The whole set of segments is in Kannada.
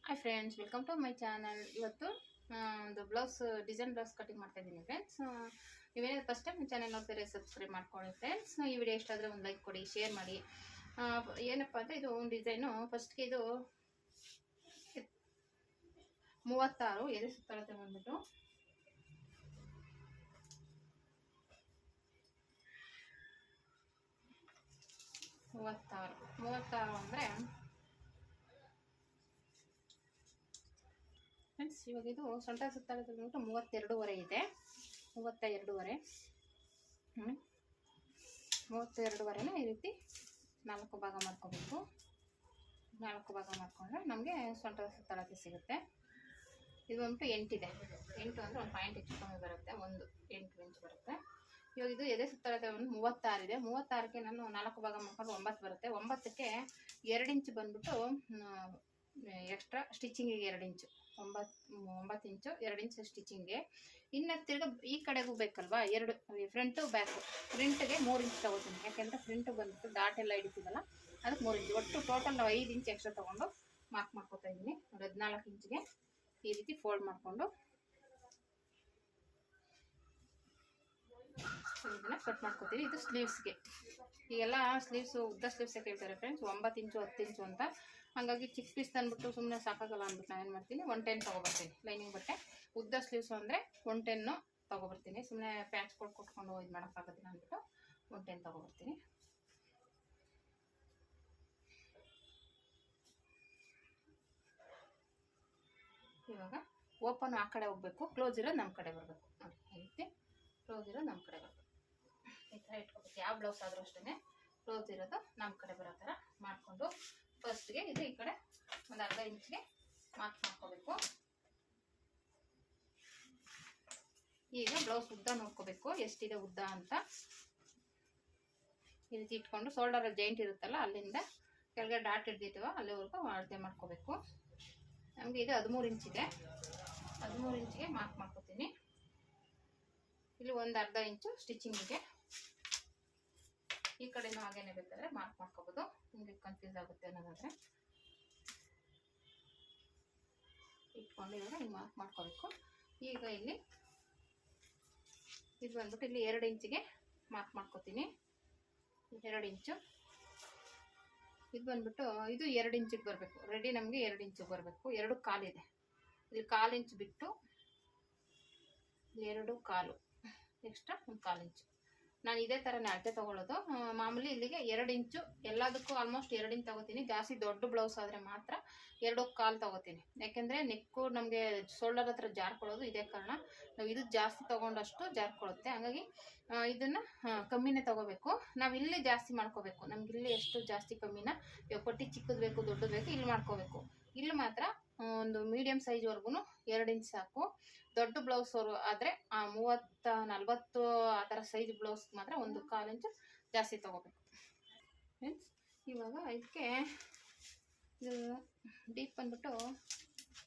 Hi friends, welcome to my channel. ಇವತ್ತು ಒಂದು ಡಿಸೈನ್ ಬ್ಲೌಸ್ ಕಟಿಂಗ್ ಮಾಡ್ತಾ ಇದ್ದೀನಿ ಫ್ರೆಂಡ್ಸ್. ನೀವೇನಾದ್ರು ಫಸ್ಟ್ ಟೈಮ್ ಚಾನಲ್ ನೋಡ್ತಾರೆ ಸಬ್ಸ್ಕ್ರೈಬ್ ಮಾಡ್ಕೊಳ್ಳಿ ಫ್ರೆಂಡ್ಸ್. ಈ ವಿಡಿಯೋ ಇಷ್ಟ ಆದರೆ ಒಂದು ಲೈಕ್ ಕೊಡಿ, ಶೇರ್ ಮಾಡಿ. ಏನಪ್ಪ ಅಂದರೆ ಇದು ಒಂದು ಡಿಸೈನು. ಫಸ್ಟ್ಗೆ ಇದು 36 ಎದೆ ಸುತ್ತಳತೆ ಬಂದ್ಬಿಟ್ಟು 36 ಅಂದರೆ ಫ್ರೆಂಡ್ಸ್, ಇವಾಗ ಇದು ಸೊಂಟ ಸುತ್ತಳತೆ ಬಂದ್ಬಿಟ್ಟು 32.5 ಇದೆ. 32.5ನೇ ಈ ರೀತಿ 4 ಭಾಗ ಮಾಡ್ಕೋಬೇಕು. 4 ಭಾಗ ಮಾಡ್ಕೊಂಡ್ರೆ ನಮಗೆ ಸೊಂಟದ ಸುತ್ತಳತೆ ಸಿಗುತ್ತೆ. ಇದು ಬಂದ್ಬಿಟ್ಟು 8 ಇದೆ. 8 ಅಂದರೆ ಒಂದು ಪಾಯಿಂಟ್ ಹೆಚ್ಚು ಕಮ್ಮಿ ಬರುತ್ತೆ, 8 ಇಂಚ್ ಬರುತ್ತೆ. ಇವಾಗ ಇದು ಎದೆ ಸುತ್ತಳತೆ ಒಂದು 36 ಇದೆ. 36ಕ್ಕೆ ನಾನು 4 ಭಾಗ ಮಾಡ್ಕೊಂಡು 9 ಬರುತ್ತೆ. 9ಕ್ಕೆ 2 ಇಂಚ್ ಬಂದ್ಬಿಟ್ಟು ಎಕ್ಸ್ಟ್ರಾ ಸ್ಟಿಚಿಂಗಿಗೆ 2 ಇಂಚು, 9 ಇಂಚು 2 ಇಂಚ್ ಸ್ಟಿಚಿಂಗ್ಗೆ. ಇನ್ನು ತಿರ್ಗಿ ಈ ಕಡೆಗೂ ಬೇಕಲ್ವಾ, ಎರಡು ಫ್ರಂಟು ಬ್ಯಾಕು. ಫ್ರಂಟ್ಗೆ 3 ಇಂಚ್ ತೊಗೋತೀನಿ, ಯಾಕೆಂದರೆ ಫ್ರಂಟ್ ಬಂದ್ಬಿಟ್ಟು ಡಾಟ್ ಎಲ್ಲ ಹಿಡಿತೀವಲ್ಲ, ಅದಕ್ಕೆ 3 ಇಂಚ್. ಒಟ್ಟು ಟೋಟಲ್ ನಾವು 5 ಇಂಚ್ ಎಕ್ಸ್ಟ್ರಾ ತೊಗೊಂಡು ಮಾರ್ಕ್ ಮಾಡ್ಕೊತಾ ಇದ್ದೀನಿ. 14 ಇಂಚ್ಗೆ ಈ ರೀತಿ ಫೋಲ್ಡ್ ಮಾಡಿಕೊಂಡು ಇದನ್ನ ಕಟ್ ಮಾಡ್ಕೋತೀವಿ. ಇದು ಸ್ಲೀವ್ಸ್ಗೆ. ಈಗೆಲ್ಲ ಸ್ಲೀವ್ಸು ಉದ್ದ ಸ್ಲೀವ್ಸೇ ಕೇಳ್ತಾರೆ ಫ್ರೆಂಡ್ಸ್, 9 ಇಂಚು 10 ಇಂಚು ಅಂತ. ಹಾಗಾಗಿ ಚಿಕ್ಕ ಪೀಸ್ ತಂದ್ಬಿಟ್ಟು ಸುಮ್ಮನೆ ಸಾಕಾಗಲ್ಲ ಅಂದ್ಬಿಟ್ಟು ನಾವೇನು ಮಾಡ್ತೀನಿ, 110 ತೊಗೊಬರ್ತೀನಿ. ಲೈನಿಂಗ್ ಬಟ್ಟೆ ಉದ್ದ ಸ್ಲೀವ್ಸು ಅಂದರೆ 110 ತೊಗೊಬರ್ತೀನಿ. ಸುಮ್ಮನೆ ಪ್ಯಾಚ್ ಕೊಟ್ಕೊಂಡು ಇದು ಮಾಡೋಕ್ಕಾಗೋದಿಲ್ಲ ಅಂದ್ಬಿಟ್ಟು 110 ತೊಗೊಬರ್ತೀನಿ. ಇವಾಗ ಓಪನ್ ಆ ಕಡೆ ಹೋಗಬೇಕು, ಕ್ಲೋಸ್ ಇರೋದು ನಮ್ಮ ಕಡೆ ಬರಬೇಕು. ನೋಡಿ, ಈ ರೀತಿ ಕ್ಲೋಸ್ ಇರೋದು ನಮ್ಮ ಕಡೆ ಬರಬೇಕು. ಈ ಥರ ಇಟ್ಕೋಬೇಕು. ಯಾವ ಬ್ಲೌಸ್ ಆದರೂ ಅಷ್ಟೇ ಕ್ಲೋಸ್ ಇರೋದು ನಮ್ಮ ಕಡೆ ಬರೋ ಥರ ಮಾಡಿಕೊಂಡು ಫಸ್ಟ್ಗೆ ಇದು ಈ ಕಡೆ ಒಂದು ಅರ್ಧ ಇಂಚ್ಗೆ ಮಾರ್ಕ್ ಮಾಡ್ಕೋಬೇಕು. ಈಗ ಬ್ಲೌಸ್ ಉದ್ದ ನೋಡ್ಕೋಬೇಕು, ಎಷ್ಟಿದೆ ಉದ್ದ ಅಂತ. ಈ ರೀತಿ ಇಟ್ಕೊಂಡು ಶೋಲ್ಡರಲ್ಲಿ ಜಾಯಿಂಟ್ ಇರುತ್ತಲ್ಲ, ಅಲ್ಲಿಂದ ಕೆಳಗಡೆ ಡಾಟ್ ಹಿಡ್ದಿದ್ದೀವ ಅಲ್ಲಿವರೆಗೂ ಅಳತೆ ಮಾಡ್ಕೋಬೇಕು. ನಮಗೆ ಇದು 13 ಇಂಚಿದೆ. 13 ಇಂಚಿಗೆ ಮಾರ್ಕ್ ಮಾಡ್ಕೋತೀನಿ. ಇಲ್ಲಿ ಒಂದು ಅರ್ಧ ಇಂಚು ಸ್ಟಿಚಿಂಗಿಗೆ. ಈ ಕಡೆನೂ ಹಾಗೇನೆ ಬೇಕಾದರೆ ಮಾರ್ಕ್ ಮಾಡ್ಕೋಬೋದು, ನಿಮಗೆ ಕನ್ಫ್ಯೂಸ್ ಆಗುತ್ತೆ ಅನ್ನೋದಾದರೆ. ಇಟ್ಕೊಂಡು ಇವಾಗ ಹಿಂಗೆ ಮಾರ್ಕ್ ಮಾಡ್ಕೋಬೇಕು. ಈಗ ಇಲ್ಲಿ ಇದು ಬಂದ್ಬಿಟ್ಟು ಇಲ್ಲಿ 2 ಇಂಚಿಗೆ ಮಾರ್ಕ್ ಮಾಡ್ಕೋತೀನಿ. 2 ಇಂಚು. ಇದು ಬಂದ್ಬಿಟ್ಟು ಇದು 2 ಇಂಚಿಗೆ ಬರಬೇಕು. ರೆಡಿ ನಮಗೆ 2 ಇಂಚಿಗೆ ಬರಬೇಕು. 2 ಕಾಲಿದೆ. ಇಲ್ಲಿ 1/4 ಇಂಚ್ ಬಿಟ್ಟು 2 ಕಾಲು ಎಕ್ಸ್ಟ್ರಾ 1/4 ಇಂಚು. ನಾನು ಇದೇ ಥರನೇ ಅಳತೆ ತೊಗೊಳ್ಳೋದು. ಮಾಮೂಲಿ ಇಲ್ಲಿಗೆ 2 ಇಂಚು ಎಲ್ಲದಕ್ಕೂ ಆಲ್ಮೋಸ್ಟ್ 2 ಇಂಚ್ ತೊಗೋತೀನಿ. ಜಾಸ್ತಿ ದೊಡ್ಡ ಬ್ಲೌಸ್ ಆದರೆ ಮಾತ್ರ 2.25 ತೊಗೋತೀನಿ. ಯಾಕೆಂದರೆ ನೆಕ್ಕು ನಮಗೆ ಶೋಲ್ಡರ್ ಹತ್ರ ಜಾರ್ಕೊಳ್ಳೋದು, ಇದೇ ಕಾರಣ. ನಾವು ಇದು ಜಾಸ್ತಿ ತೊಗೊಂಡಷ್ಟು ಜಾರ್ಕೊಳ್ಳುತ್ತೆ. ಹಾಗಾಗಿ ಇದನ್ನು ಕಮ್ಮಿನೇ ತೊಗೋಬೇಕು. ನಾವು ಇಲ್ಲಿ ಜಾಸ್ತಿ ಮಾಡ್ಕೋಬೇಕು. ನಮ್ಗೆ ಇಲ್ಲಿ ಎಷ್ಟು ಜಾಸ್ತಿ ಕಮ್ಮಿನ, ಪಟ್ಟಿ ಚಿಕ್ಕದು ಬೇಕು ದೊಡ್ಡದು ಬೇಕು ಇಲ್ಲಿ ಮಾಡ್ಕೋಬೇಕು. ಇಲ್ಲಿ ಮಾತ್ರ ಒಂದು ಮೀಡಿಯಮ್ ಸೈಜ್ವರೆಗೂ 2 ಇಂಚ್ ಸಾಕು. ದೊಡ್ಡ ಬ್ಲೌಸ್ ಅವರು ಆದರೆ 30, 40 ಆ ಥರ ಸೈಜ್ ಬ್ಲೌಸ್ ಮಾತ್ರ 1/4 ಇಂಚು ಜಾಸ್ತಿ ತೊಗೋಬೇಕು ಫ್ರೆಂಡ್ಸ್. ಇವಾಗ ಇದಕ್ಕೆ ಇದು ಡೀಪ್ ಬಂದ್ಬಿಟ್ಟು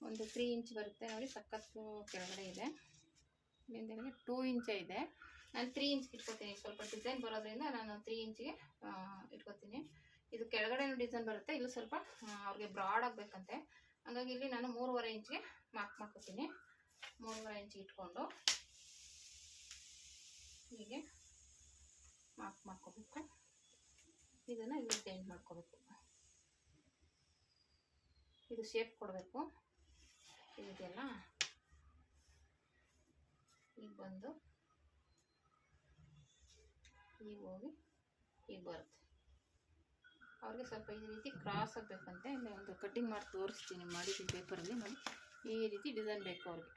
ಒಂದು 3 ಇಂಚ್ ಬರುತ್ತೆ ನೋಡಿ, ಸಖತ್ತು ಕೆಳಗಡೆ ಇದೆ. ಇಲ್ಲಿಂದ 2 ಇಂಚೇ ಇದೆ. ನಾನು 3 ಇಂಚ್ಗೆ ಇಟ್ಕೊತೀನಿ. ಸ್ವಲ್ಪ ಡಿಸೈನ್ ಬರೋದ್ರಿಂದ ನಾನು 3 ಇಂಚಿಗೆ ಇಟ್ಕೊತೀನಿ. ಇದು ಕೆಳಗಡೆನೂ ಡಿಸೈನ್ ಬರುತ್ತೆ, ಇಲ್ಲಿ ಸ್ವಲ್ಪ ಅವ್ರಿಗೆ ಬ್ರಾಡ್ ಆಗಬೇಕಂತೆ. ಹಾಗಾಗಿ ಇಲ್ಲಿ ನಾನು 3.5 ಇಂಚ್ಗೆ ಮಾರ್ಕ್ ಮಾಡ್ಕೊತೀನಿ. 3.5 ಇಂಚಿಗೆ ಇಟ್ಕೊಂಡು ಹೀಗೆ ಮಾರ್ಕ್ ಮಾಡ್ಕೋಬೇಕು. ಇದನ್ನು ಇಲ್ಲಿ ಜಾಯಿಂಟ್ ಮಾಡ್ಕೋಬೇಕು. ಇದು ಶೇಪ್ ಕೊಡಬೇಕು. ಇದೆಲ್ಲ ಈಗ ಬಂದು ಈಗ ಹೋಗಿ ಈಗ ಬರುತ್ತೆ. ಅವ್ರಿಗೆ ಸ್ವಲ್ಪ ಈ ರೀತಿ ಕ್ರಾಸ್ ಆಗಬೇಕಂತೆ. ಒಂದು ಕಟ್ಟಿಂಗ್ ಮಾಡಿ ತೋರಿಸ್ತೀನಿ ಮಾಡಿದ್ದೀನಿ ಪೇಪರಲ್ಲಿ. ನೋಡಿ, ಈ ರೀತಿ ಡಿಸೈನ್ ಬೇಕು ಅವ್ರಿಗೆ.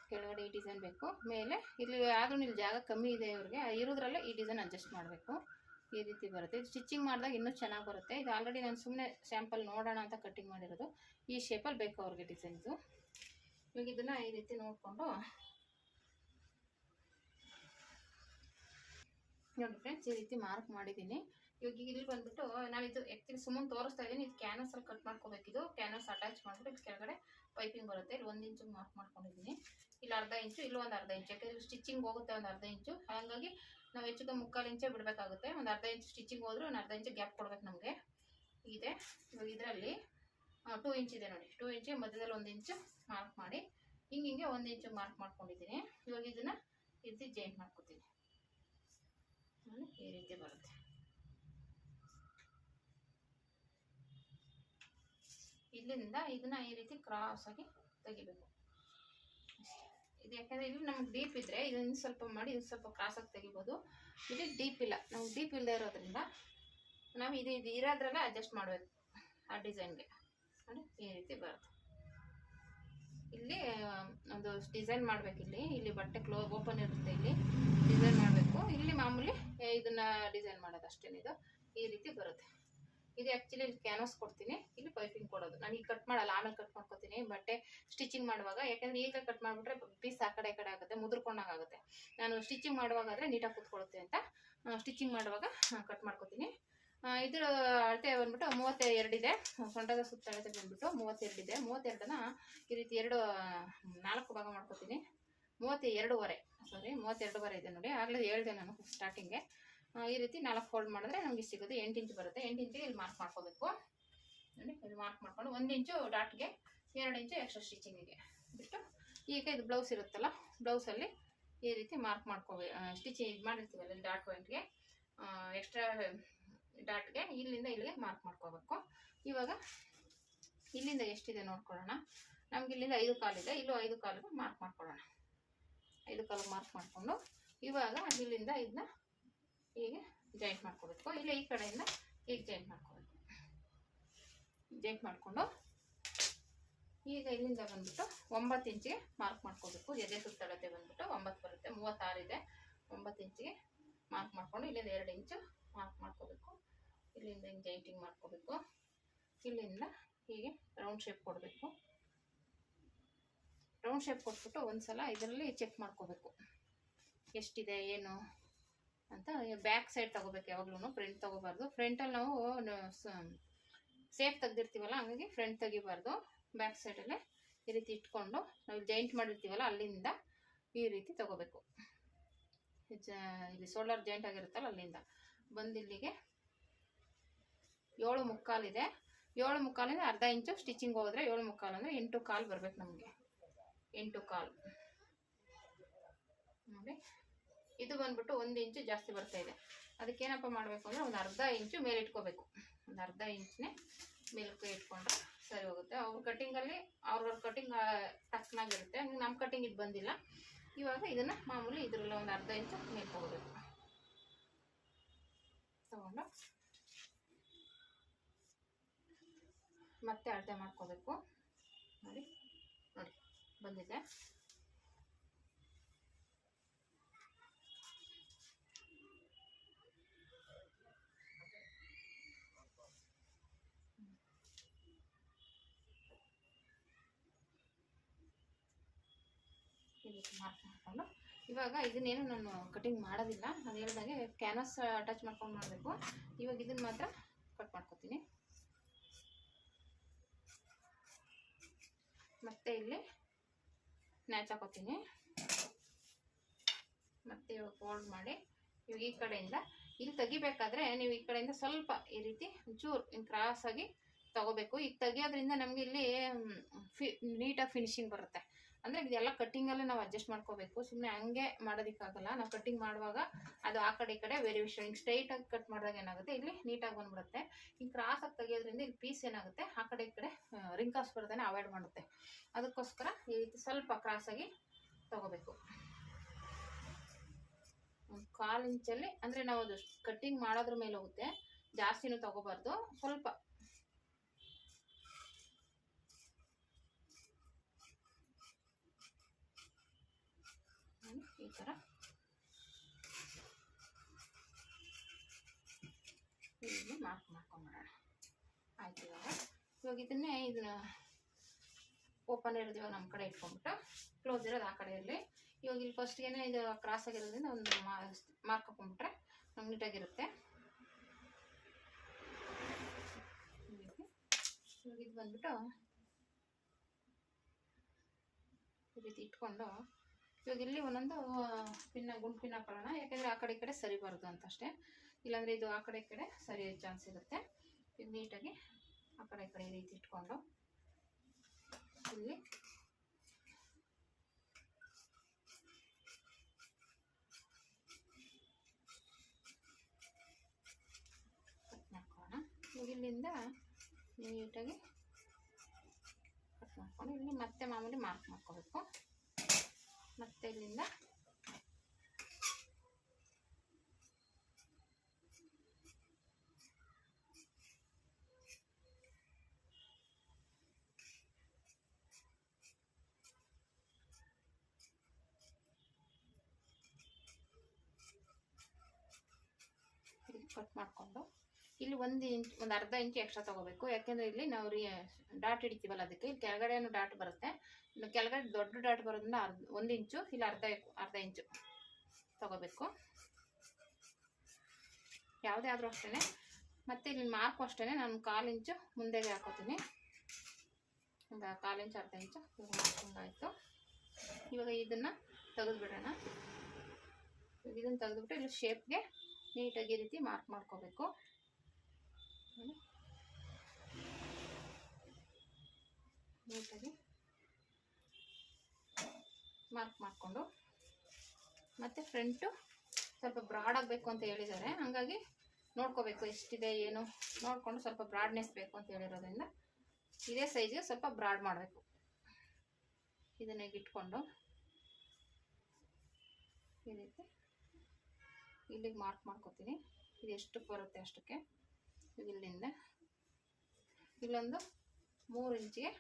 ಕೆಳಗಡೆ ಈ ಡಿಸೈನ್ ಬೇಕು, ಮೇಲೆ ಇಲ್ಲಿ ಆದ್ರೂ ಇಲ್ಲಿ ಜಾಗ ಕಮ್ಮಿ ಇದೆ ಅವ್ರಿಗೆ, ಇರೋದ್ರಲ್ಲೇ ಈ ಡಿಸೈನ್ ಅಡ್ಜಸ್ಟ್ ಮಾಡಬೇಕು. ಈ ರೀತಿ ಬರುತ್ತೆ. ಇದು ಸ್ಟಿಚಿಂಗ್ ಮಾಡಿದಾಗ ಇನ್ನೂ ಚೆನ್ನಾಗಿ ಬರುತ್ತೆ. ಇದು ಆಲ್ರೆಡಿ ನಾನು ಸುಮ್ಮನೆ ಸ್ಯಾಂಪಲ್ ನೋಡೋಣ ಅಂತ ಕಟ್ಟಿಂಗ್ ಮಾಡಿರೋದು. ಈ ಶೇಪಲ್ಲಿ ಬೇಕು ಅವ್ರಿಗೆ ಡಿಸೈನ್ಸು. ಇವಾಗ ಇದನ್ನು ಈ ರೀತಿ ನೋಡಿಕೊಂಡು ನೋಡಿ ಫ್ರೆಂಡ್ಸ್, ಈ ರೀತಿ ಮಾರ್ಕ್ ಮಾಡಿದ್ದೀನಿ. ಇವಾಗ ಇಲ್ಲಿ ಬಂದ್ಬಿಟ್ಟು ನಾನು ಇದು ಆ್ಯಕ್ಚುಲಿ ಸುಮ್ಮನೆ ತೋರಿಸ್ತಾ ಇದ್ದೀನಿ. ಇದು ಕ್ಯಾನ್ವಸಲ್ಲಿ ಕಟ್ ಮಾಡ್ಕೋಬೇಕು. ಇದು ಕ್ಯಾನ್ವಸ್ ಅಟ್ಯಾಚ್ ಮಾಡಿಬಿಟ್ಟು ಇಲ್ಲಿ ಕೆಳಗಡೆ ಪೈಪಿಂಗ್ ಬರುತ್ತೆ. ಇಲ್ಲಿ 1 ಇಂಚು ಮಾರ್ಕ್ ಮಾಡ್ಕೊಂಡಿದ್ದೀನಿ. ಇಲ್ಲಿ ಅರ್ಧ ಇಂಚು, ಇಲ್ಲಿ ಒಂದು ಅರ್ಧ ಇಂಚು. ಯಾಕೆಂದರೆ ಸ್ಟಿಚಿಂಗ್ ಹೋಗುತ್ತೆ ಒಂದು ಅರ್ಧ ಇಂಚು. ಹಾಗಾಗಿ ನಾವು ಹೆಚ್ಚಿಗೆ 3/4 ಇಂಚೇ ಬಿಡಬೇಕಾಗುತ್ತೆ. ಒಂದು ಅರ್ಧ ಇಂಚು ಸ್ಟಿಚಿಂಗ್ ಹೋದ್ರೆ ಒಂದು ಅರ್ಧ ಇಂಚು ಗ್ಯಾಪ್ ಕೊಡ್ಬೇಕು ನಮಗೆ ಇದೆ. ಇವಾಗ ಇದರಲ್ಲಿ 2 ಇಂಚ್ ಇದೆ ನೋಡಿ. 2 ಇಂಚಿಗೆ ಮಧ್ಯದಲ್ಲಿ 1 ಇಂಚು ಮಾರ್ಕ್ ಮಾಡಿ ಹಿಂಗೆ 1 ಇಂಚು ಮಾರ್ಕ್ ಮಾಡ್ಕೊಂಡಿದ್ದೀನಿ. ಇವಾಗ ಇದನ್ನ ಈ ರೀತಿ ಜಾಯಿಂಟ್ ಮಾಡ್ಕೊತೀನಿ. ಈ ರೀತಿ ಬರುತ್ತೆ. ಇಲ್ಲಿಂದ ಇದನ್ನ ಈ ರೀತಿ ಕ್ರಾಸ್ ಆಗಿ ತೆಗಿಬೇಕು. ಇದು ಯಾಕಂದ್ರೆ ಇಲ್ಲಿ ನಮ್ಗೆ ಡೀಪ್ ಇದ್ರೆ ಇದನ್ನ ಸ್ವಲ್ಪ ಮಾಡಿ ಇದು ಸ್ವಲ್ಪ ಕ್ರಾಸ್ ಆಗಿ ತೆಗಿಬೋದು. ಇಲ್ಲಿ ಡೀಪ್ ಇಲ್ಲ, ನಮ್ಗೆ ಡೀಪ್ ಇಲ್ಲದೆ ಇರೋದ್ರಿಂದ ನಾವು ಇದು ಇರೋದ್ರಲ್ಲೇ ಅಡ್ಜಸ್ಟ್ ಮಾಡಬೇಕು ಆ ಡಿಸೈನ್ಗೆ. ನೋಡಿ ಈ ರೀತಿ ಬರುತ್ತೆ. ಇಲ್ಲಿ ಒಂದು ಡಿಸೈನ್ ಮಾಡ್ಬೇಕು. ಇಲ್ಲಿ ಬಟ್ಟೆ ಓಪನ್ ಇರುತ್ತೆ, ಇಲ್ಲಿ ಡಿಸೈನ್ ಮಾಡಬೇಕು. ಇಲ್ಲಿ ಮಾಮೂಲಿ ಇದನ್ನ ಡಿಸೈನ್ ಮಾಡೋದು ಅಷ್ಟೇನೆ. ಇದು ಈ ರೀತಿ ಬರುತ್ತೆ. ಇದು ಆ್ಯಕ್ಚುಲಿ ಇಲ್ಲಿ ಕ್ಯಾನ್ವಾಸ್ ಕೊಡ್ತೀನಿ, ಇಲ್ಲಿ ಪೈಪಿಂಗ್ ಕೊಡೋದು. ನಾನು ಈಗ ಕಟ್ ಮಾಡಲ್ಲ, ಆಮೇಲೆ ಕಟ್ ಮಾಡ್ಕೊತೀನಿ ಬಟ್ಟೆ ಸ್ಟಿಚಿಂಗ್ ಮಾಡುವಾಗ. ಯಾಕಂದ್ರೆ ಈಗ ಕಟ್ ಮಾಡಿಬಿಟ್ರೆ ಪೀಸ್ ಆ ಕಡೆ ಆಗುತ್ತೆ, ಮುದ್ರಕೊಂಡಾಗ ಆಗುತ್ತೆ. ನಾನು ಸ್ಟಿಚಿಂಗ್ ಮಾಡುವಾಗ ಆದರೆ ನೀಟಾಗಿ ಕೂತ್ಕೊಳ್ಳುತ್ತೆ ಅಂತ ಸ್ಟಿಚಿಂಗ್ ಮಾಡುವಾಗ ಕಟ್ ಮಾಡ್ಕೊತೀನಿ. ಇದ್ರ ಅಳತೆ ಬಂದ್ಬಿಟ್ಟು 32 ಇದೆ. ಸೊಂಟದ ಸುತ್ತ ಅಳತೆ ಬಂದ್ಬಿಟ್ಟು 32 ಇದೆ. 32ನ ಈ ರೀತಿ 4 ಭಾಗ ಮಾಡ್ಕೊತೀನಿ. 32.5 ಸಾರಿ 32.5 ಇದೆ ನೋಡಿ. ಆಗಲೇ ಹೇಳಿದೆ ನಾನು ಸ್ಟಾರ್ಟಿಂಗ್ಗೆ. ಈ ರೀತಿ 4 ಫೋಲ್ಡ್ ಮಾಡಿದ್ರೆ ನಮಗೆ ಸಿಗೋದು 8 ಇಂಚ್ ಬರುತ್ತೆ. 8 ಇಂಚಿಗೆ ಇಲ್ಲಿ ಮಾರ್ಕ್ ಮಾಡ್ಕೋಬೇಕು ನೋಡಿ. ಇಲ್ಲಿ ಮಾರ್ಕ್ ಮಾಡ್ಕೊಂಡು 1 ಇಂಚು ಡಾಟ್ಗೆ, 2 ಇಂಚು ಎಕ್ಸ್ಟ್ರಾ ಸ್ಟಿಚಿಂಗಿಗೆ ಬಿಟ್ಟು ಈಗ ಇದು ಬ್ಲೌಸ್ ಇರುತ್ತಲ್ಲ, ಬ್ಲೌಸಲ್ಲಿ ಈ ರೀತಿ ಮಾರ್ಕ್ ಮಾಡ್ಕೋಬೇಕು. ಸ್ಟಿಚಿಂಗ್ ಇದು ಮಾಡಿರ್ತೀವಲ್ಲ ಇಲ್ಲಿ ಡಾಟ್ ಪಾಯಿಂಟ್ಗೆ, ಎಕ್ಸ್ಟ್ರಾ ಡಾಟ್ಗೆ ಇಲ್ಲಿಂದ ಇಲ್ಲಿಗೆ ಮಾರ್ಕ್ ಮಾಡ್ಕೋಬೇಕು. ಇವಾಗ ಇಲ್ಲಿಂದ ಎಷ್ಟಿದೆ ನೋಡ್ಕೊಳ್ಳೋಣ. ನಮ್ಗೆ ಇಲ್ಲಿಂದ 5 ಕಾಲಿದೆ, ಇಲ್ಲೂ 5 ಕಾಲಿಗೆ ಮಾರ್ಕ್ ಮಾಡ್ಕೊಳ್ಳೋಣ. 5 ಕಾಲಿಗೆ ಮಾರ್ಕ್ ಮಾಡಿಕೊಂಡು ಇವಾಗ ಇಲ್ಲಿಂದ ಇದನ್ನ ಹೀಗೆ ಜಾಯಿಂಟ್ ಮಾಡ್ಕೋಬೇಕು. ಇಲ್ಲ ಈ ಕಡೆಯಿಂದ ಈಗ ಜಾಯಿಂಟ್ ಮಾಡ್ಕೋಬೇಕು. ಜಾಯಿಂಟ್ ಮಾಡಿಕೊಂಡು ಈಗ ಇಲ್ಲಿಂದ ಬಂದ್ಬಿಟ್ಟು 9 ಇಂಚಿಗೆ ಮಾರ್ಕ್ ಮಾಡ್ಕೋಬೇಕು. ಎದೆ ಸುತ್ತಳತೆ ಬಂದ್ಬಿಟ್ಟು 9 ಬರುತ್ತೆ. 36 ಇದೆ. 9 ಇಂಚಿಗೆ ಮಾರ್ಕ್ ಮಾಡಿಕೊಂಡು ಇಲ್ಲಿಂದ 2 ಇಂಚು ಮಾರ್ಕ್ ಮಾಡ್ಕೋಬೇಕು. ಇಲ್ಲಿಂದ ಹಿಂಗೆ ಜಾಯಿಂಟಿಂಗ್ ಮಾಡ್ಕೋಬೇಕು. ಇಲ್ಲಿಂದ ಹೀಗೆ ರೌಂಡ್ ಶೇಪ್ ಕೊಡಬೇಕು. ರೌಂಡ್ ಶೇಪ್ ಕೊಟ್ಬಿಟ್ಟು ಒಂದ್ಸಲ ಇದರಲ್ಲಿ ಚೆಕ್ ಮಾಡ್ಕೋಬೇಕು ಎಷ್ಟಿದೆ ಏನು ಅಂತ. ಬ್ಯಾಕ್ ಸೈಡ್ ತಗೋಬೇಕು ಯಾವಾಗ್ಲೂ, ಫ್ರಂಟ್ ತಗೋಬಾರ್ದು. ಫ್ರಂಟಲ್ಲಿ ನಾವು ಸೇಫ್ ತೆಗ್ದಿರ್ತೀವಲ್ಲ, ಹಂಗಾಗಿ ಫ್ರಂಟ್ ತೆಗಿಬಾರ್ದು. ಬ್ಯಾಕ್ ಸೈಡಲ್ಲೇ ಈ ರೀತಿ ಇಟ್ಕೊಂಡು ನಾವು ಜಾಯಿಂಟ್ ಮಾಡಿರ್ತೀವಲ್ಲ ಅಲ್ಲಿಂದ ಈ ರೀತಿ ತಗೋಬೇಕು. ಇಲ್ಲಿ ಶೋಲ್ಡರ್ ಜಾಯಿಂಟ್ ಆಗಿರುತ್ತಲ್ಲ ಅಲ್ಲಿಂದ ಬಂದು ಇಲ್ಲಿಗೆ 7.75 ಇದೆ. 7.75 ಅರ್ಧ ಇಂಚು ಸ್ಟಿಚಿಂಗ್ ಹೋದ್ರೆ 7.75 ಅಂದರೆ 8 ಕಾಲು ಬರ್ಬೇಕು ನಮಗೆ. 8 ಕಾಲು ನೋಡಿ. ಇದು ಬಂದ್ಬಿಟ್ಟು 1 ಇಂಚು ಜಾಸ್ತಿ ಬರ್ತಾ ಇದೆ. ಅದಕ್ಕೇನಪ್ಪ ಮಾಡಬೇಕು ಅಂದರೆ ಒಂದು ಅರ್ಧ ಇಂಚು ಮೇಲೆ ಇಟ್ಕೋಬೇಕು. ಒಂದು ಅರ್ಧ ಇಂಚನ್ನೇ ಮೇಲಕ್ಕೆ ಇಟ್ಕೊಂಡ್ರೆ ಸರಿ ಹೋಗುತ್ತೆ. ಅವ್ರ ಕಟ್ಟಿಂಗಲ್ಲಿ ಅವ್ರವ್ರ ಕಟ್ಟಿಂಗ್ ತಕ್ಕನಾಗಿರುತ್ತೆ. ನಮ್ಮ ಕಟ್ಟಿಂಗ್ ಇದು ಬಂದಿಲ್ಲ. ಇವಾಗ ಇದನ್ನು ಮಾಮೂಲಿ ಇದರಲ್ಲ ಒಂದು ಅರ್ಧ ಇಂಚು ಮೇಲೆ ತಗೋಬೇಕು. ತಗೊಂಡು ಮತ್ತೆ ಅಳತೆ ಮಾಡ್ಕೋಬೇಕು. ನೋಡಿ ನೋಡಿ ಬಂದಿದೆ. ಈ ರೀತಿ ಮಾರ್ಕ್ ಮಾಡಿಕೊಂಡು ಇವಾಗ ಇದನ್ನೇನು ನಾನು ಕಟಿಂಗ್ ಮಾಡೋದಿಲ್ಲ. ನಾನು ಹೇಳ್ದಾಗೆ ಕ್ಯಾನ್ವಾಸ್ ಅಟ್ಯಾಚ್ ಮಾಡ್ಕೊಂಡು ಮಾಡಬೇಕು. ಇವಾಗ ಇದನ್ನು ಮಾತ್ರ ಕಟ್ ಮಾಡ್ಕೊತೀನಿ. ಮತ್ತೆ ಇಲ್ಲಿ ನ್ಯಾಚ್ ಹಾಕೋತೀನಿ. ಮತ್ತೆ ಇವಾಗ ಫೋಲ್ಡ್ ಮಾಡಿ ಇವಾಗ ಈ ಕಡೆಯಿಂದ ಇಲ್ಲಿ ತೆಗಿಬೇಕಾದ್ರೆ ನೀವು ಈ ಕಡೆಯಿಂದ ಸ್ವಲ್ಪ ಈ ರೀತಿ ಒಂಚೂರು ಹಿಂಗೆ ಕ್ರಾಸ್ ಆಗಿ ತಗೋಬೇಕು. ಈಗ ತೆಗಿಯೋದ್ರಿಂದ ನಮಗೆ ಇಲ್ಲಿ ನೀಟಾಗಿ ಫಿನಿಶಿಂಗ್ ಬರುತ್ತೆ. ಅಂದರೆ ಇದೆಲ್ಲ ಕಟ್ಟಿಂಗಲ್ಲೇ ನಾವು ಅಡ್ಜಸ್ಟ್ ಮಾಡ್ಕೋಬೇಕು. ಸುಮ್ಮನೆ ಹಂಗೆ ಮಾಡೋದಕ್ಕಾಗಲ್ಲ. ನಾವು ಕಟ್ಟಿಂಗ್ ಮಾಡುವಾಗ ಅದು ಆ ಕಡೆ ಈ ಕಡೆ ವೇರಿಯೇಷನ್. ಹಿಂಗೆ ಸ್ಟ್ರೈಟಾಗಿ ಕಟ್ ಮಾಡಿದಾಗ ಏನಾಗುತ್ತೆ ಇಲ್ಲಿ ನೀಟಾಗಿ ಬಂದ್ಬಿಡುತ್ತೆ. ಹಿಂಗೆ ಕ್ರಾಸಾಗಿ ತೆಗಿಯೋದ್ರಿಂದ ಇಲ್ಲಿ ಪೀಸ್ ಏನಾಗುತ್ತೆ ಆ ಕಡೆ ಈ ಕಡೆ ರಿಂಕಾಸ್ ಬರ್ದೇ ಅವಾಯ್ಡ್ ಮಾಡುತ್ತೆ. ಅದಕ್ಕೋಸ್ಕರ ಈ ರೀತಿ ಸ್ವಲ್ಪ ಕ್ರಾಸಾಗಿ ತಗೋಬೇಕು. ಒಂದು 1/4 ಇಂಚಲ್ಲಿ ಅಂದರೆ ನಾವು ಅದು ಕಟ್ಟಿಂಗ್ ಮಾಡೋದ್ರ ಮೇಲೆ ಹೋಗುತ್ತೆ. ಜಾಸ್ತಿನೂ ತಗೋಬಾರ್ದು, ಸ್ವಲ್ಪ ಈ ಥರ ಇಲ್ಲಿ ಮಾರ್ಕ್ ಮಾಡ್ಕೊಂಬಿಡೋಣ. ಆಯ್ತು. ಇವಾಗ ಇದನ್ನ ಓಪನ್ ಇರೋದು ನಮ್ಮ ಕಡೆ ಇಟ್ಕೊಂಡ್ಬಿಟ್ಟು ಕ್ಲೋಸ್ ಇರೋದು ಆ ಕಡೆ ಇರಲಿ. ಇವಾಗ ಇಲ್ಲಿ ಫಸ್ಟ್ಗೆ ಇದು ಕ್ರಾಸ್ ಆಗಿರೋದ್ರಿಂದ ಒಂದು ಮಾರ್ಕ್ ಹಾಕೊಂಡ್ಬಿಟ್ರೆ ನಮ್ಗೆ ನೀಟಾಗಿರುತ್ತೆ. ಇವಾಗ ಇದು ಬಂದ್ಬಿಟ್ಟು ಈ ರೀತಿ ಇಟ್ಕೊಂಡು ಇವಾಗ ಇಲ್ಲಿ ಒಂದೊಂದು ಗುಂಡು ಪಿನ್ ಹಾಕೊಳ್ಳೋಣ. ಯಾಕೆಂದರೆ ಆ ಕಡೆ ಈ ಕಡೆ ಸರಿಬಾರ್ದು ಅಂತ ಅಷ್ಟೇ. ಇಲ್ಲಾಂದರೆ ಇದು ಆ ಕಡೆ ಈ ಕಡೆ ಸರಿ ಚಾನ್ಸ್ ಇರುತ್ತೆ. ಇದು ನೀಟಾಗಿ ಆ ಕಡೆ ಈ ಕಡೆ ಈ ರೀತಿ ಇಟ್ಕೊಂಡು ಇಲ್ಲಿ ಕಟ್ ಮಾಡ್ಕೊಳ್ಳೋಣ. ಇಲ್ಲಿಂದ ನೀಟಾಗಿ ಕಟ್ ಮಾಡ್ಕೊಂಡು ಇಲ್ಲಿ ಮತ್ತೆ ಮಾಮೂಲಿ ಮಾರ್ಕ್ ಮಾಡ್ಕೋಬೇಕು. ಮತ್ತೆ ಇಲ್ಲಿಂದ ಕಟ್ ಮಾಡಿಕೊಂಡು ಇಲ್ಲಿ 1 ಇಂಚ್ ಒಂದು ಅರ್ಧ ಇಂಚು ಎಕ್ಸ್ಟ್ರಾ ತೊಗೋಬೇಕು. ಯಾಕೆಂದರೆ ಇಲ್ಲಿ ನಾವು ಡಾಟ್ ಹಿಡಿತೀವಲ್ಲ, ಅದಕ್ಕೆ ಇಲ್ಲಿ ಕೆಳಗಡೆನೂ ಡಾಟ್ ಬರುತ್ತೆ. ಇನ್ನು ಕೆಳಗಡೆ ದೊಡ್ಡ ಡಾಟ್ ಬರೋದ್ರಿಂದ 1 ಇಂಚು, ಇಲ್ಲಿ ಅರ್ಧ ಇಂಚು ತೊಗೋಬೇಕು. ಯಾವುದೇ ಆದರೂ ಅಷ್ಟೇ. ಮತ್ತು ಇಲ್ಲಿ ಮಾರ್ಕು ಅಷ್ಟೇ ನಾನು 1/4 ಇಂಚು ಮುಂದೆಗೆ ಹಾಕೋತೀನಿ. ಒಂದು 1/4 ಇಂಚು ಅರ್ಧ ಇಂಚು ಹಾಕೊಂಡಾಯಿತು. ಇವಾಗ ಇದನ್ನು ತೆಗೆದುಬಿಡೋಣ. ಇದನ್ನು ತೆಗೆದುಬಿಟ್ಟು ಇಲ್ಲಿ ಶೇಪ್ಗೆ ನೀಟಾಗಿ ಈ ರೀತಿ ಮಾರ್ಕ್ ಮಾಡ್ಕೋಬೇಕು. ನೀಟಾಗಿ ಮಾರ್ಕ್ ಮಾಡಿಕೊಂಡು ಮತ್ತು ಫ್ರಂಟು ಸ್ವಲ್ಪ ಬ್ರಾಡ್ ಆಗಬೇಕು ಅಂತ ಹೇಳಿದ್ದಾರೆ. ಹಾಗಾಗಿ ನೋಡ್ಕೋಬೇಕು ಎಷ್ಟಿದೆ ಏನು ನೋಡಿಕೊಂಡು ಸ್ವಲ್ಪ ಬ್ರಾಡ್ನೆಸ್ ಬೇಕು ಅಂತ ಹೇಳಿರೋದ್ರಿಂದ ಇದೇ ಸೈಜ್ಗೆ ಸ್ವಲ್ಪ ಬ್ರಾಡ್ ಮಾಡಬೇಕು. ಇದನ್ನ ಇಟ್ಕೊಂಡು ಈ ರೀತಿ ಇಲ್ಲಿಗೆ ಮಾರ್ಕ್ ಮಾಡ್ಕೋತೀನಿ. ಇದು ಎಷ್ಟು ಬರುತ್ತೆ ಅಷ್ಟಕ್ಕೆ. ಇಲ್ಲಿಂದ ಇಲ್ಲೊಂದು 3 ಇಂಚಿಗೆ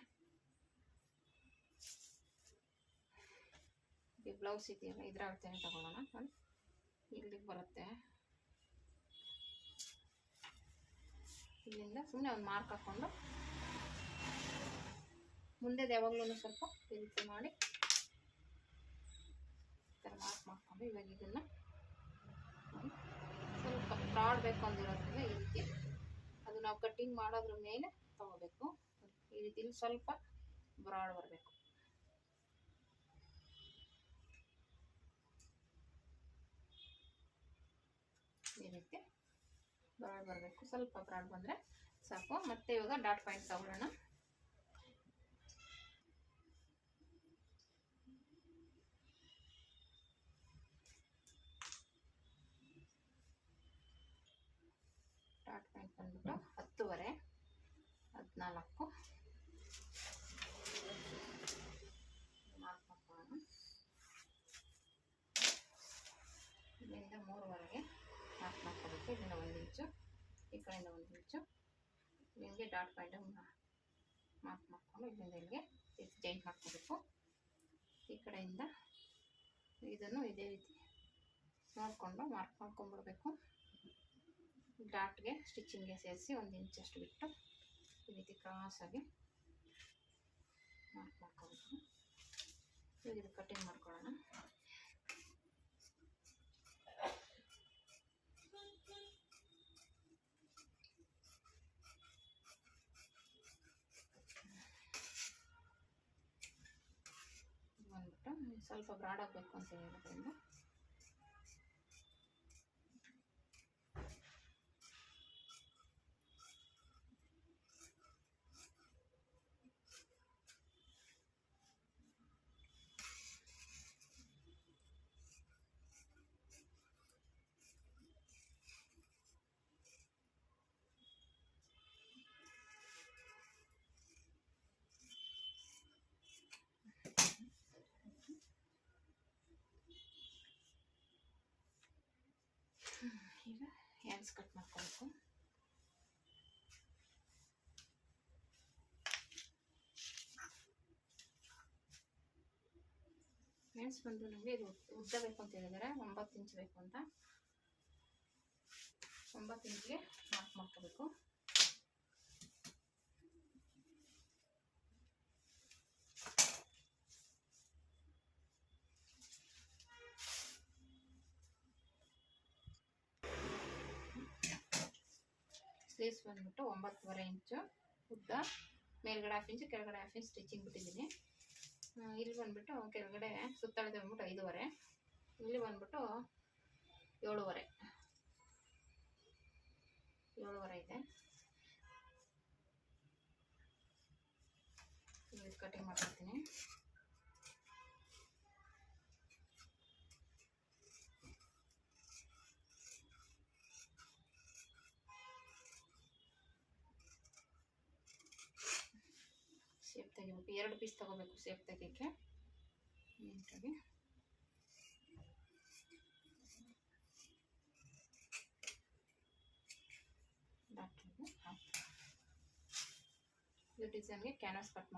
ಬ್ಲೌಸ್ ಇದೆಯಲ್ಲ ಇದರ ಅಳತೆನೇ ತಗೊಳ್ಳೋಣ. ಇಲ್ಲಿಗೆ ಬರುತ್ತೆ. ಇಲ್ಲಿಂದ ಸುಮ್ಮನೆ ಒಂದು ಮಾರ್ಕ್ ಹಾಕ್ಕೊಂಡು ಮುಂದೆ ಯಾವಾಗಲೂ ಸ್ವಲ್ಪ ಈ ರೀತಿ ಮಾಡಿ ಈ ಥರ ಮಾರ್ಕ್ ಮಾಡಿಕೊಂಡು ಇವಾಗ ಇದನ್ನು ಸ್ವಲ್ಪ ಬ್ರಾಡ್ ಬೇಕು ಅಂದಿರೋದ್ರಿಂದ ಈ ರೀತಿ ಅದು ನಾವು ಕಟ್ಟಿಂಗ್ ಮಾಡೋದ್ರ ಮೇಲೆ ತಗೋಬೇಕು. ಈ ರೀತಿ ಇಲ್ಲಿ ಸ್ವಲ್ಪ ಬ್ರಾಡ್ ಬರಬೇಕು. ಈ ರೀತಿ ಬ್ರಾಡ್ ಬರಬೇಕು. ಸ್ವಲ್ಪ ಬ್ರಾಡ್ ಬಂದರೆ ಸಾಕು. ಮತ್ತೆ ಇವಾಗ ಡಾಟ್ ಪಾಯಿಂಟ್ ತಗೊಳ್ಳೋಣ. ಡಾಟ್ ಪಾಯಿಂಟ್ ಬಂದ್ಬಿಟ್ಟು 10.5 14 ಮಾರ್ಕ್ ಮಾಡ್ಕೊಳ್ಳೋಣ. ಇಲ್ಲಿಂದ 3.5ಗೆ ಮಾರ್ಕ್ ಮಾಡ್ಕೋಬೇಕು. ಇಲ್ಲಿಂದ 1 ಇಂಚು, ಈ ಕಡೆಯಿಂದ 1 ಇಂಚು ಇಲ್ಲಿಗೆ ಡಾಟ್ ಪಾಯಿಂಟ್ ಮಾರ್ಕ್ ಮಾಡಿಕೊಂಡು ಇಲ್ಲಿಂದ ಇಲ್ಲಿಗೆ ಜಾಯಿಂಟ್ ಮಾಡ್ಕೋಬೇಕು. ಈ ಕಡೆಯಿಂದ ಇದನ್ನು ಇದೇ ರೀತಿ ನೋಡಿಕೊಂಡು ಮಾರ್ಕ್ ಮಾಡ್ಕೊಂಡ್ಬಿಡ್ಬೇಕು. ಡಾಟ್ಗೆ ಸ್ಟಿಚಿಂಗ್ಗೆ ಸೇರಿಸಿ 1 ಇಂಚಷ್ಟು ಬಿಟ್ಟು ಈ ರೀತಿ ಕ್ರಾಸಾಗಿ ಮಾರ್ಕ್ ಮಾಡ್ಕೋಬೇಕು. ಇವಾಗ ಇದು ಕಟ್ಟಿಂಗ್ ಮಾಡ್ಕೊಳ್ಳೋಣ. ಬಂದ್ಬಿಟ್ಟು ಸ್ವಲ್ಪ ಬ್ರಾಡ್ ಆಗಬೇಕು ಅಂತ ಹೇಳೋದ್ರಿಂದ ಈಗ ಹ್ಯಾಂಡ್ಸ್ ಕಟ್ ಮಾಡ್ಕೊಬೇಕು. ಹ್ಯಾಂಡ್ಸ್ ಬಂದು ನಮಗೆ ಇದು ಉದ್ದ ಬೇಕು ಅಂತ ಹೇಳಿದರೆ 9 ಇಂಚ್ ಬೇಕು ಅಂತ 9 ಇಂಚಿಗೆ ಮಾರ್ಕ್ ಮಾಡ್ಕೋಬೇಕು. ಸ್ಲೀವ್ಸ್ ಬಂದ್ಬಿಟ್ಟು 9.5 ಇಂಚು ಉದ್ದ, ಮೇಲ್ಗಡೆ 1/2 ಇಂಚು ಕೆಳಗಡೆ 1/2 ಇಂಚ್ ಸ್ಟಿಚಿಂಗ್ ಬಿಟ್ಟಿದ್ದೀನಿ. ಇಲ್ಲಿ ಬಂದ್ಬಿಟ್ಟು ಕೆಳಗಡೆ ಸುತ್ತಳತೆ ಬಂದ್ಬಿಟ್ಟು 5.5, ಇಲ್ಲಿ ಬಂದ್ಬಿಟ್ಟು 7.5 ಇದೆ. ಕಟಿಂಗ್ ಮಾಡ್ಕೊತೀನಿ. ಶೇಪ್ ತೆಗಿಬೇಕು, 2 ಪೀಸ್ ತಗೋಬೇಕು ಶೇಪ್ ತೆಗಿಯೋಕ್ಕೆ ನೀಟಾಗಿ. ಈ ಡಿಸೈನ್ಗೆ ಕ್ಯಾನ್ವಾಸ್ ಕಟ್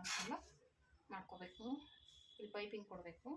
ಮಾಡ್ಕೋಬೇಕು. ಇಲ್ಲಿ ಪೈಪಿಂಗ್ ಕೊಡಬೇಕು.